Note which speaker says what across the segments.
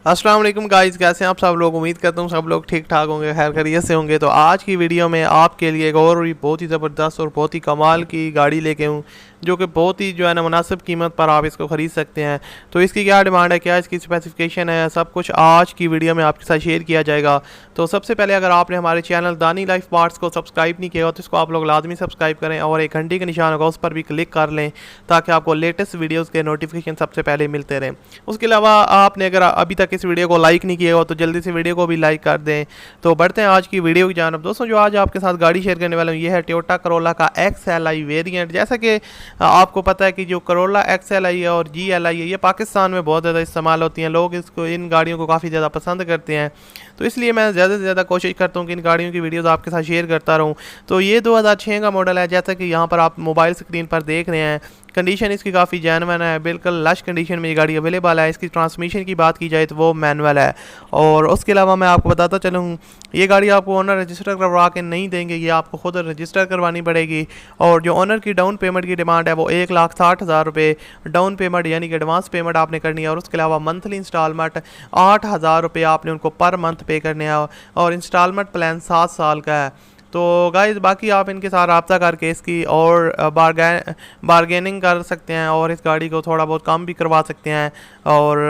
Speaker 1: अस्सलाम वालेकुम गाइस, कैसे हैं आप सब लोग। उम्मीद करता हूँ सब लोग ठीक ठाक होंगे, खैर खैरियत से होंगे। तो आज की वीडियो में आपके लिए एक और भी बहुत ही ज़बरदस्त और बहुत ही कमाल की गाड़ी लेके हूँ, जो कि बहुत ही जो है ना मुनासिब कीमत पर आप इसको ख़रीद सकते हैं। तो इसकी क्या डिमांड है, क्या इसकी स्पेसिफिकेशन है, सब कुछ आज की वीडियो में आपके साथ शेयर किया जाएगा। तो सबसे पहले अगर आपने हमारे चैनल दानी लाइफ पार्ट्स को सब्सक्राइब नहीं किया हो तो इसको आप लोग लाजमी सब्सक्राइब करें और एक घंटी का निशान होगा उस पर भी क्लिक कर लें, ताकि आपको लेटेस्ट वीडियोज़ के नोटिफिकेशन सबसे पहले मिलते रहें। उसके अलावा आपने अगर अभी तक इस वीडियो को लाइक नहीं किया हो तो जल्दी से वीडियो को भी लाइक कर दें। तो बढ़ते हैं आज की वीडियो की जानब। दोस्तों, जो आज आपके साथ गाड़ी शेयर करने वाला हूँ ये है टोयोटा करोला का XLI वेरिएंट। जैसा कि आपको पता है कि जो करोला XLI है और GLI है ये पाकिस्तान में बहुत ज़्यादा इस्तेमाल होती हैं, लोग इसको इन गाड़ियों को काफ़ी ज़्यादा पसंद करते हैं। तो इसलिए मैं ज़्यादा से ज़्यादा कोशिश करता हूँ कि इन गाड़ियों की वीडियोस आपके साथ शेयर करता रहूँ। तो ये 2006 का मॉडल है, जैसा कि यहाँ पर आप मोबाइल स्क्रीन पर देख रहे हैं। कंडीशन इसकी काफ़ी जेन्युइन है, बिल्कुल लश कंडीशन में ये गाड़ी अवेलेबल है। इसकी ट्रांसमिशन की बात की जाए तो वो मैनुअल है। और उसके अलावा मैं आपको बताता चलूँ, ये गाड़ी आपको ओनर रजिस्टर करवा के नहीं देंगे, ये आपको खुद रजिस्टर करवानी पड़ेगी। और जो ओनर की डाउन पेमेंट की डिमांड है वो 1,60,000 रुपये डाउन पेमेंट यानी कि एडवांस पेमेंट आपने करनी है। और उसके अलावा मंथली इंस्टॉलमेंट 8,000 रुपये आपने उनको पर मंथ पे करने हैं। और इंस्टॉलमेंट प्लान 7 साल का है। तो गाइस, बाकी आप इनके साथ रब्ता करके इसकी और बारगेनिंग कर सकते हैं और इस गाड़ी को थोड़ा बहुत कम भी करवा सकते हैं। और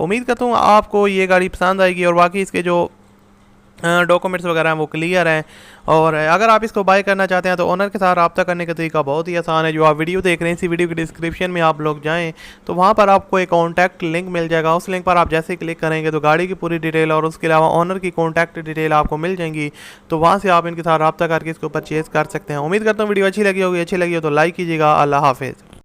Speaker 1: उम्मीद करता हूँ आपको ये गाड़ी पसंद आएगी। और बाकी इसके जो डॉक्यूमेंट्स वगैरह हैं वो क्लियर हैं। और अगर आप इसको बाय करना चाहते हैं तो ओनर के साथ रब्ता करने का तरीका बहुत ही आसान है। जो आप वीडियो देख रहे हैं इसी वीडियो की डिस्क्रिप्शन में आप लोग जाएं तो वहाँ पर आपको एक कॉन्टैक्ट लिंक मिल जाएगा। उस लिंक पर आप जैसे ही क्लिक करेंगे तो गाड़ी की पूरी डिटेल और उसके अलावा ओनर की कॉन्टैक्ट डिटेल आपको मिल जाएंगी। तो वहाँ से आप इनके साथ रब्ता करके इसको परचेज़ कर सकते हैं। उम्मीद करता हूँ वीडियो अच्छी लगी होगी। अच्छी लगी हो तो लाइक कीजिएगा। अल्लाह हाफिज़।